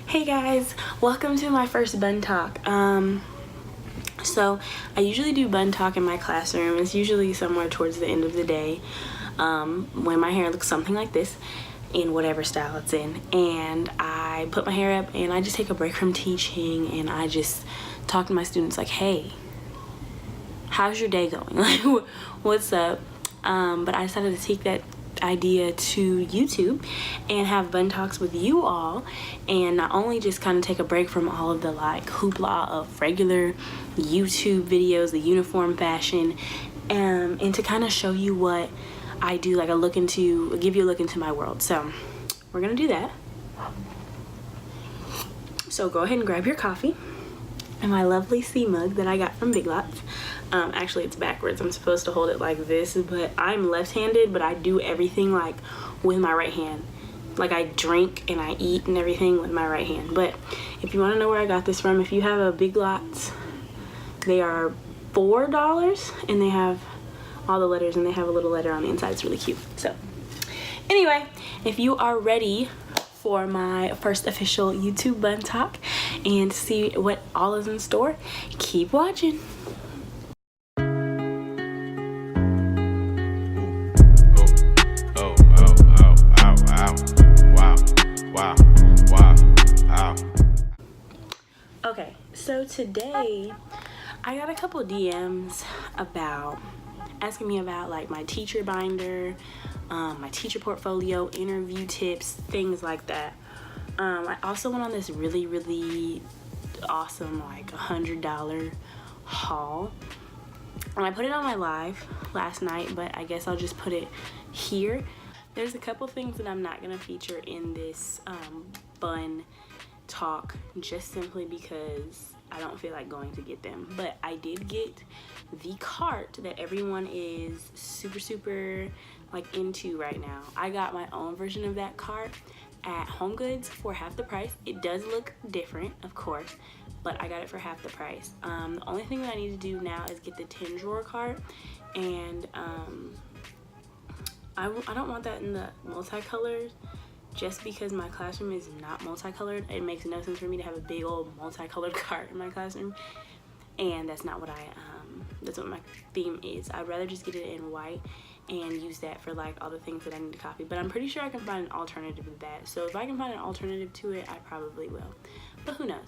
Hey guys, welcome to my first bun talk. So I usually do bun talk in my classroom. It's usually somewhere towards the end of the day, when my hair looks something like this in whatever style it's in, and I put my hair up and I just take a break from teaching and I just talk to my students like, hey, how's your day going? Like, what's up? But I decided to take that idea to YouTube and have bun talks with you all, and not only just kind of take a break from all of the like hoopla of regular YouTube videos, the uniform fashion, and to kind of show you what I do, like give you a look into my world. So we're gonna do that. So go ahead and grab your coffee and my lovely C mug that I got from Big Lots. Actually it's backwards. I'm supposed to hold it like this, but I'm left-handed, but I do everything like with my right hand. Like I drink and I eat and everything with my right hand. But if you want to know where I got this from, if you have a Big Lots, they are $4 and they have all the letters and they have a little letter on the inside. It's really cute. So anyway, if you are ready for my first official YouTube bun talk and see what all is in store, keep watching. Okay, so today I got a couple DMs asking me about like my teacher binder, my teacher portfolio, interview tips, things like that. I also went on this really awesome like $100 haul, and I put it on my live last night, but I guess I'll just put it here. There's a couple things that I'm not gonna feature in this bun talk, just simply because I don't feel like going to get them. But I did get the cart that everyone is super like into right now. I got my own version of that cart at Home Goods for half the price. It does look different, of course, but I got it for half the price. The only thing that I need to do now is get the 10 drawer cart, and I don't want that in the multicolors, just because my classroom is not multicolored. It makes no sense for me to have a big old multicolored cart in my classroom, and that's not what that's what my theme is. I'd rather just get it in white and use that for like all the things that I need to copy, but I'm pretty sure I can find an alternative to that. So if I can find an alternative to it, I probably will, but who knows.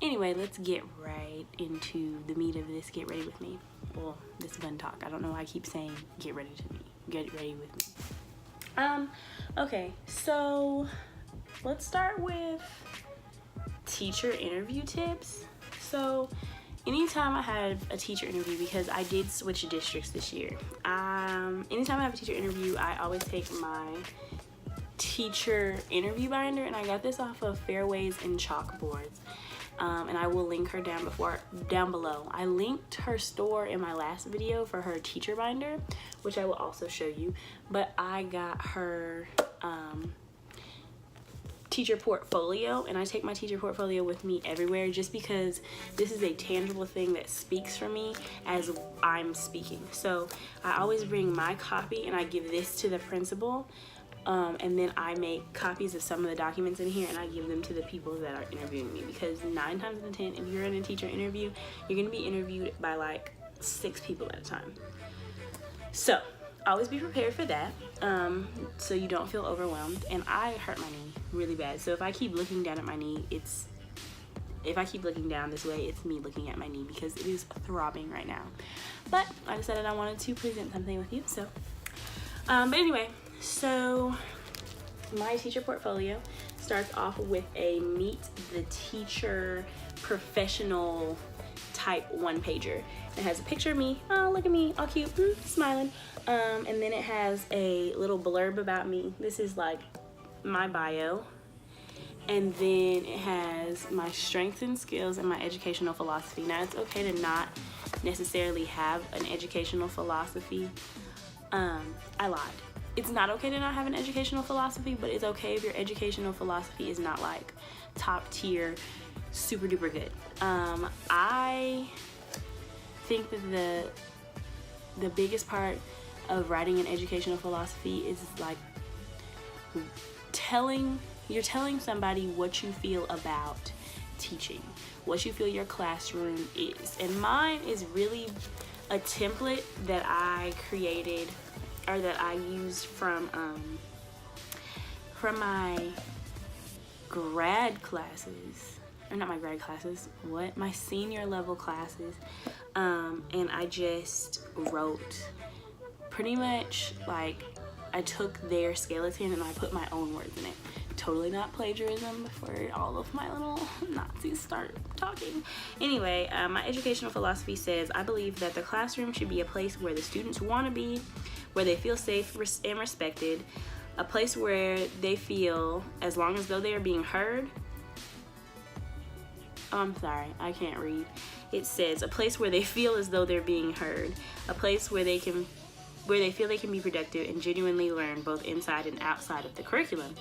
Anyway, let's get right into the meat of this. Get ready with me. Well, this bun talk. I don't know why I keep saying get ready with me. Okay, so let's start with teacher interview tips. So anytime I have a teacher interview, because I did switch districts this year, anytime I have a teacher interview, I always take my teacher interview binder, and I got this off of Fairways and Chalkboards. And I will link her down below. I linked her store in my last video for her teacher binder, which I will also show you, but I got her teacher portfolio, and I take my teacher portfolio with me everywhere, just because this is a tangible thing that speaks for me as I'm speaking. So I always bring my copy and I give this to the principal, and then I make copies of some of the documents in here and I give them to the people that are interviewing me, because 9 times out of 10, if you're in a teacher interview, you're gonna be interviewed by like 6 people at a time. So always be prepared for that, so you don't feel overwhelmed. And I hurt my knee really bad, so if I keep looking down at my knee, if I keep looking down this way, it's me looking at my knee, because it is throbbing right now. But I decided I wanted to present something with you, so but anyway, so my teacher portfolio starts off with a meet the teacher professional type 1-pager. It has a picture of me, oh look at me, all cute, smiling, and then it has a little blurb about me. This is like my bio, and then it has my strengths and skills and my educational philosophy. Now it's okay to not necessarily have an educational philosophy. I lied. It's not okay to not have an educational philosophy, but it's okay if your educational philosophy is not like top tier, super duper good. I think that the biggest part of writing an educational philosophy is like telling you're telling somebody what you feel about teaching, what you feel your classroom is. And mine is really a template that I created, or that I used from my grad classes, or not my grad classes, my senior level classes. And I just wrote pretty much like, I took their skeleton and I put my own words in it. Totally not plagiarism before all of my little Nazis start talking. Anyway, my educational philosophy says, I believe that the classroom should be a place where the students want to be, where they feel safe and respected, a place where they feel as long as though they are being heard. Oh, I'm sorry, I can't read. It says a place where they feel as though they're being heard, a place where they feel they can be productive and genuinely learn both inside and outside of the curriculum.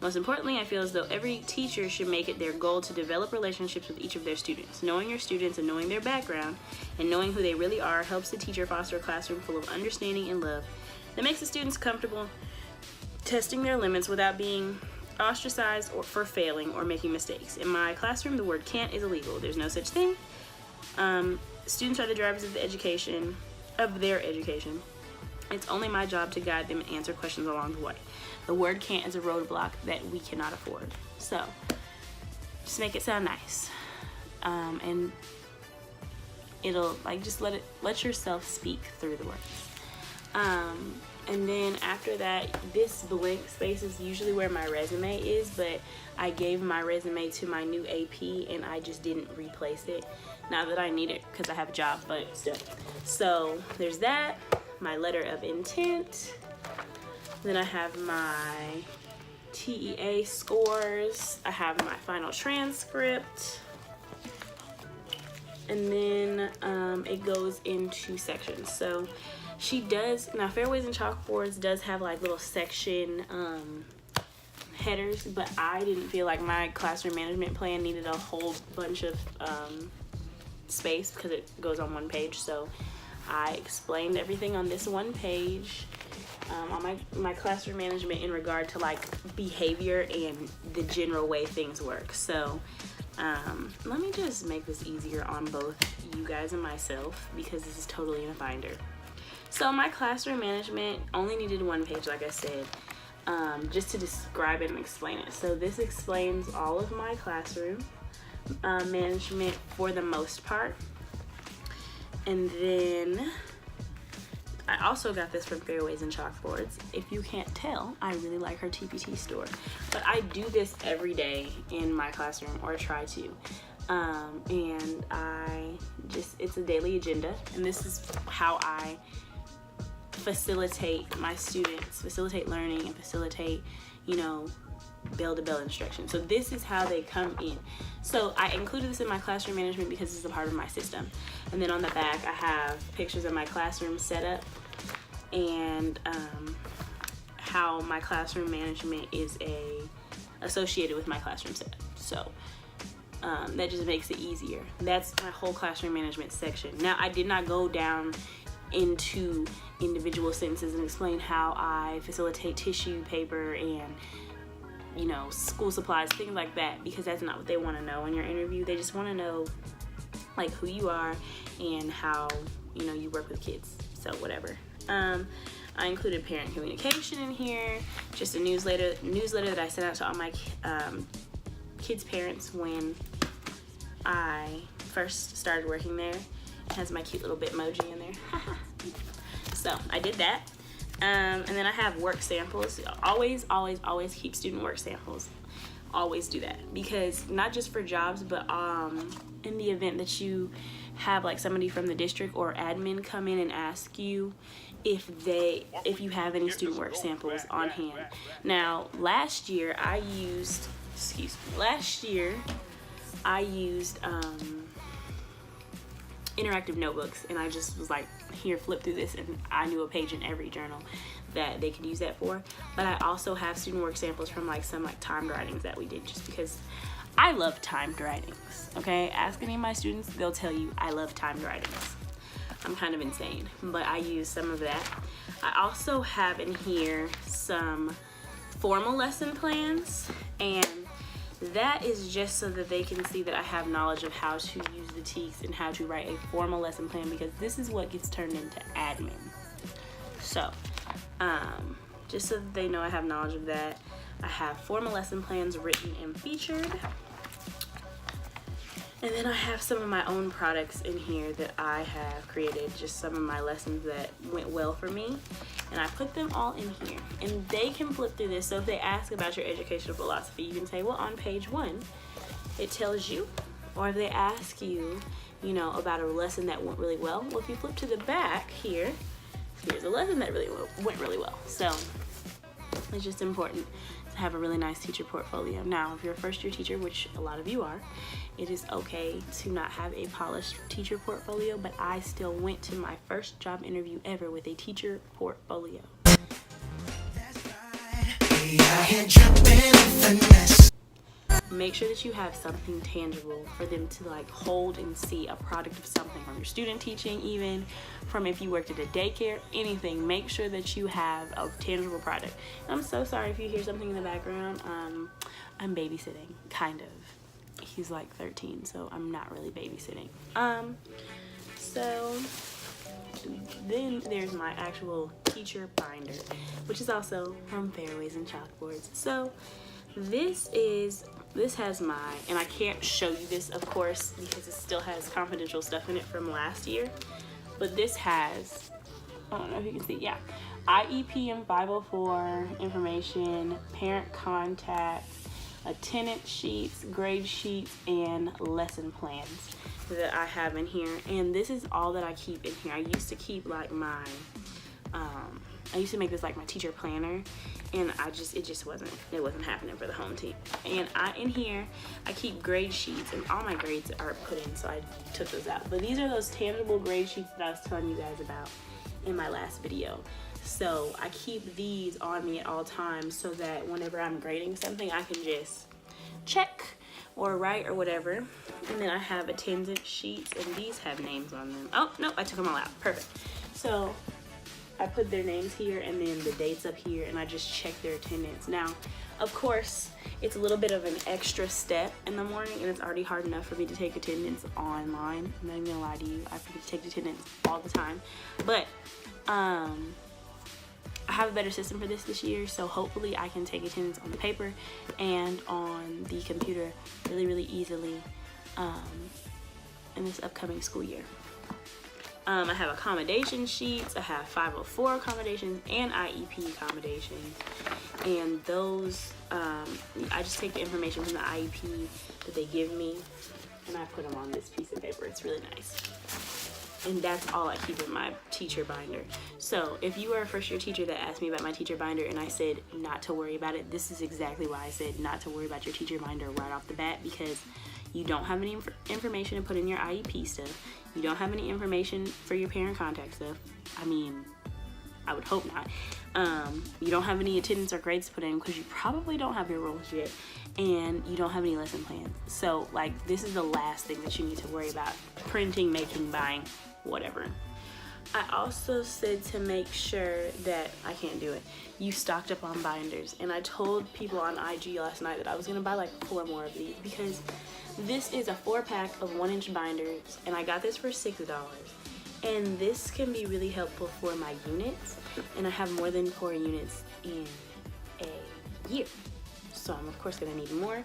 Most importantly, I feel as though every teacher should make it their goal to develop relationships with each of their students. Knowing your students and knowing their background and knowing who they really are helps the teacher foster a classroom full of understanding and love that makes the students comfortable testing their limits without being ostracized or for failing or making mistakes. In my classroom, the word can't is illegal. There's no such thing. Students are the drivers of their education. It's only my job to guide them and answer questions along the way. The word can't is a roadblock that we cannot afford. So just make it sound nice. And it'll just let yourself speak through the words. And then after that, this blank space is usually where my resume is, but I gave my resume to my new AP and I just didn't replace it. Not that I need it because I have a job, but still. So there's that, my letter of intent. Then I have my TEA scores. I have my final transcript. And then it goes into sections. So she does, now Fairways and Chalkboards does have like little section headers, but I didn't feel like my classroom management plan needed a whole bunch of space because it goes on one page. So I explained everything on this one page on my classroom management in regard to like behavior and the general way things work. So let me just make this easier on both you guys and myself because this is totally in a binder. So my classroom management only needed one page, like I said, just to describe it and explain it. So this explains all of my classroom management for the most part. And then I also got this from Fairways and Chalkboards. If you can't tell, I really like her TPT store. But I do this every day in my classroom, or try to. And it's a daily agenda. And this is how I facilitate my students, facilitate learning, and facilitate, bell-to-bell instruction. So this is how they come in. So I included this in my classroom management because it's a part of my system. And then on the back, I have pictures of my classroom setup and how my classroom management is associated with my classroom setup. So that just makes it easier. That's my whole classroom management section. Now, I did not go down into individual sentences and explain how I facilitate tissue, paper, and school supplies, things like that, because that's not what they want to know in your interview. They just want to know like who you are and how you work with kids. So whatever. I included parent communication in here, just a newsletter that I sent out to all my kids' parents when I first started working there. It has my cute little Bitmoji in there. So I did that. And then I have work samples. Always keep student work samples. Always do that, because not just for jobs, but in the event that you have like somebody from the district or admin come in and ask you if you have any student work samples on hand. Now, last year I used interactive notebooks, and I just was like, here, flip through this, and I knew a page in every journal that they could use that for. But I also have student work samples from some timed writings that we did, just because I love timed writings. Okay, ask any of my students, they'll tell you I love timed writings. I'm kind of insane, but I use some of that. I also have in here some formal lesson plans, and that is just so that they can see that I have knowledge of how to use the TEKS and how to write a formal lesson plan, because this is what gets turned into admin. So, just so that they know I have knowledge of that, I have formal lesson plans written and featured. And then I have some of my own products in here that I have created, just some of my lessons that went well for me. And I put them all in here. And they can flip through this. So if they ask about your educational philosophy, you can say, well, on page 1, it tells you. Or if they ask you, you know, about a lesson that went really well, well, if you flip to the back here, here's a lesson that went really well. So it's just important to have a really nice teacher portfolio. Now, if you're a first-year teacher, which a lot of you are, it is okay to not have a polished teacher portfolio, but I still went to my first job interview ever with a teacher portfolio. Make sure that you have something tangible for them to like hold and see, a product of something, from your student teaching, even from if you worked at a daycare, anything. Make sure that you have a tangible product. And I'm so sorry if you hear something in the background. I'm babysitting, kind of. He's like 13, so I'm not really babysitting. So then there's my actual teacher binder, which is also from Fairways and Chalkboards. So this has my, and I can't show you this, of course, because it still has confidential stuff in it from last year, but this has, I don't know if you can see, yeah, IEP and 504 information, parent contact, attendance sheets, grade sheets, and lesson plans that I have in here. And this is all that I keep in here. I used to keep like my, I used to make this like my teacher planner, and it wasn't happening for the home team. And in here, I keep grade sheets, and all my grades are put in, so I took those out. But these are those tangible grade sheets that I was telling you guys about in my last video. So I keep these on me at all times so that whenever I'm grading something, I can just check or write or whatever. And then I have attendance sheets, and these have names on them. Oh, no, I took them all out. Perfect. So I put their names here and then the dates up here, and I just check their attendance. Now, of course, it's a little bit of an extra step in the morning, and it's already hard enough for me to take attendance online. I'm not even gonna lie to you, I forget to take attendance all the time. But I have a better system for this year, so hopefully I can take attendance on the paper and on the computer really easily in this upcoming school year. I have accommodation sheets, I have 504 accommodations and IEP accommodations, and those, I just take the information from the IEP that they give me and I put them on this piece of paper. It's really nice. And that's all I keep in my teacher binder. So if you are a first year teacher that asked me about my teacher binder and I said not to worry about it, this is exactly why I said not to worry about your teacher binder right off the bat, because you don't have any information to put in your IEP stuff. You don't have any information for your parent contact stuff. I mean, I would hope not. You don't have any attendance or grades to put in because you probably don't have your roles yet, and you don't have any lesson plans. So like, this is the last thing that you need to worry about: printing, making, buying, whatever. I also said to make sure that, I can't do it, you stocked up on binders. And I told people on IG last night that I was gonna buy like 4 more of these, because this is a 4-pack of 1-inch binders, and I got this for $6. And this can be really helpful for my units, and I have more than 4 units in a year, so I'm of course gonna need more.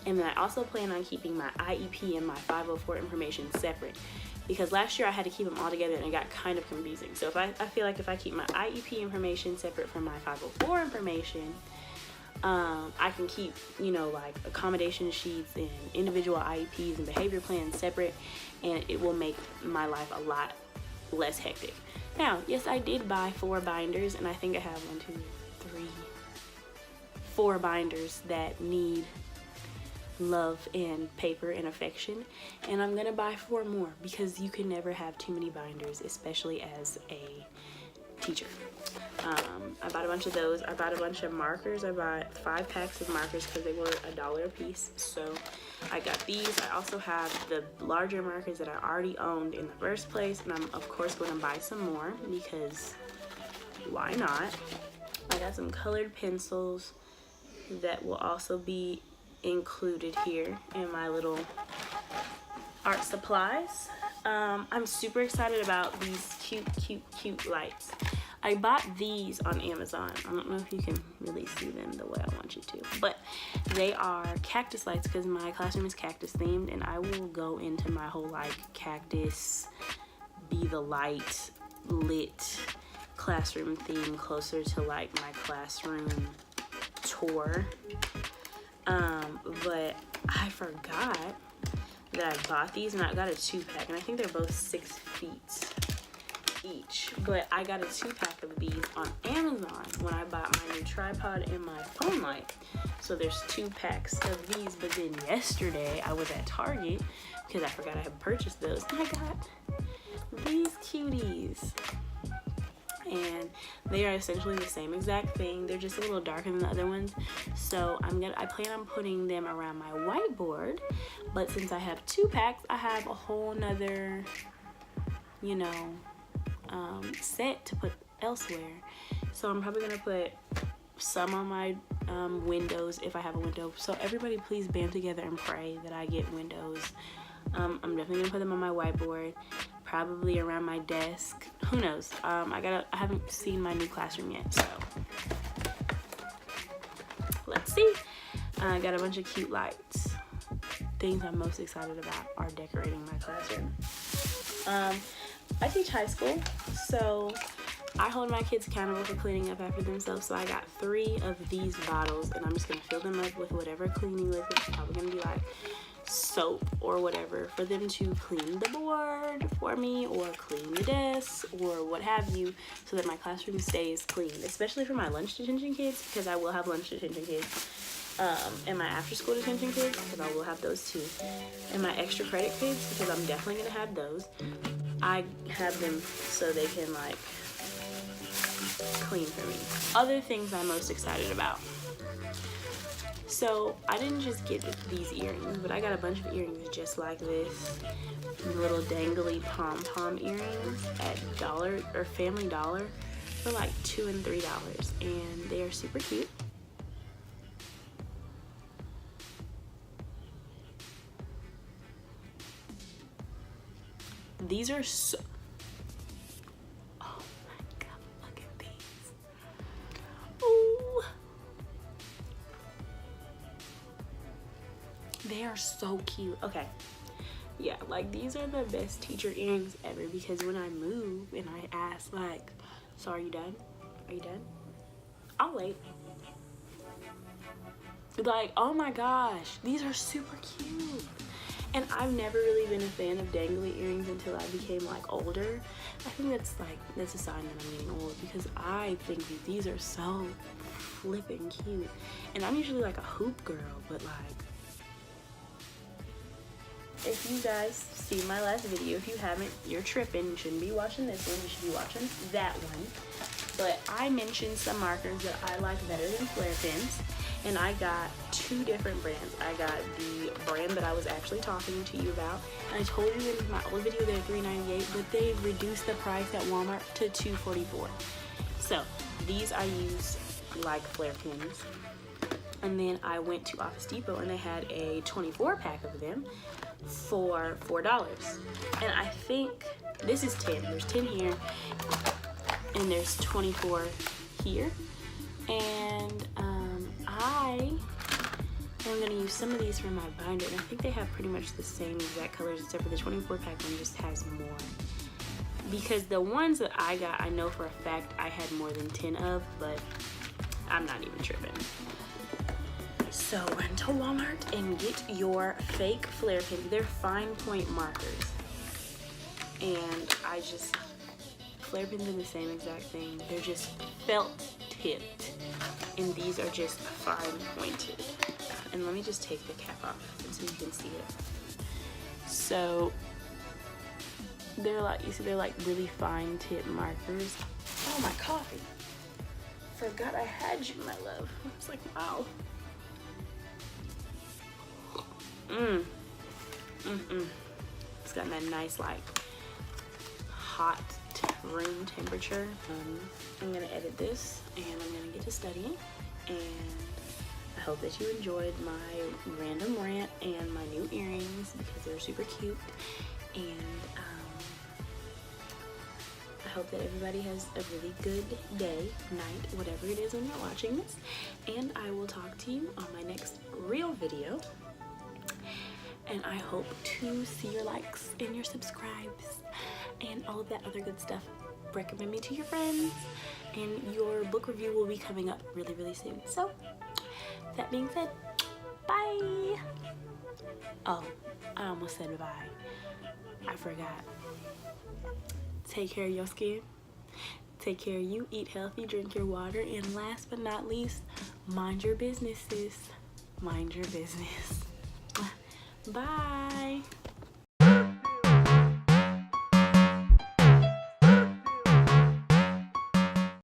And then I also plan on keeping my IEP and my 504 information separate, because last year I had to keep them all together and it got kind of confusing. So if I feel like if I keep my IEP information separate from my 504 information, I can keep, you know, like accommodation sheets and individual IEPs and behavior plans separate, and it will make my life a lot less hectic. Now, yes, I did buy 4 binders, and I think I have 4 binders that need love and paper and affection, and I'm gonna buy 4 more, because you can never have too many binders, especially as a teacher. I bought a bunch of those. I bought a bunch of markers. I bought 5 packs of markers because they were $1 a piece, so I got these. I also have the larger markers that I already owned in the first place, and I'm of course going to buy some more, because why not? I got some colored pencils, that will also be included here in my little art supplies. I'm super excited about these cute lights. I bought these on Amazon. I don't know if you can really see them the way I want you to, but they are cactus lights because my classroom is cactus themed, and I will go into my whole like cactus, be the light lit classroom theme closer to like my classroom tour. But I forgot that I bought these, and I got a 2-pack, and I think they're both 6 feet each, but I got a 2-pack of these on Amazon when I bought my new tripod and my phone light. So there's 2 packs of these, but then yesterday I was at Target because I forgot I had purchased those, and I got these cuties. And they are essentially the same exact thing. They're just a little darker than the other ones. So I plan on putting them around my whiteboard. But since I have 2 packs, I have a whole nother, you know, set to put elsewhere. So I'm probably gonna put some on my windows if I have a window. So everybody please band together and pray that I get windows. I'm definitely gonna put them on my whiteboard, probably around my desk. Who knows? I haven't seen my new classroom yet, so let's see. I got a bunch of cute lights. Things I'm most excited about are decorating my classroom. I teach high school, so I hold my kids accountable for cleaning up after themselves. So I got 3 of these bottles, and I'm just gonna fill them up with whatever cleaning liquid. It's probably gonna be like soap or whatever, for them to clean the board for me or clean the desk or what have you, so that my classroom stays clean, especially for my lunch detention kids, because I will have lunch detention kids, and my after school detention kids, because I will have those too, and my extra credit kids, because I'm definitely gonna have those. I have them so they can like clean for me. Other things I'm most excited about. So I didn't just get these earrings, but I got a bunch of earrings just like this, little dangly pom-pom earrings at Dollar or Family Dollar for like $2 and $3, and they are super cute. These are so, oh my god, look at these. Ooh. They are so cute. Okay, yeah, like these are the best teacher earrings ever, because when I move and I ask like, so are you done? Are you done? I'll wait. Like, oh my gosh, these are super cute. And I've never really been a fan of dangly earrings until I became like older. I think that's a sign that I'm getting old, because I think that these are so flipping cute. And I'm usually like a hoop girl, but like, if you guys see my last video, if you haven't, you're tripping. You shouldn't be watching this one, you should be watching that one. But I mentioned some markers that I like better than flare pens, and I got 2 different brands. I got the brand that I was actually talking to you about, and I told you in my old video they're $3.98, but they reduced the price at Walmart to $2.44. So these I use like flare pens. And then I went to Office Depot, and they had a 24-pack of them for $4. And I think this is 10. There's 10 here, and there's 24 here. And I am gonna use some of these for my binder, and I think they have pretty much the same exact colors, except for the 24-pack one just has more. Because the ones that I got, I know for a fact I had more than 10 of, but I'm not even tripping. So run to Walmart and get your fake flare pens. They're fine point markers. And flare pens are the same exact thing. They're just felt tipped. And these are just fine pointed. And let me just take the cap off so you can see it. So they're like, you see, they're like really fine tip markers. Oh, my coffee. Forgot I had you, my love. It's like, wow. It's got that nice like hot room temperature. I'm gonna edit this, and I'm gonna get to studying, and I hope that you enjoyed my random rant and my new earrings because they're super cute. And I hope that everybody has a really good day, night, whatever it is when you're watching this. And I will talk to you on my next real video. And I hope to see your likes and your subscribes and all of that other good stuff. Recommend me to your friends, and your book review will be coming up really, really soon. So, that being said, bye! Oh, I almost said bye. I forgot. Take care of your skin. Take care of you. Eat healthy, drink your water, and last but not least, mind your business, sis. Mind your business. Bye!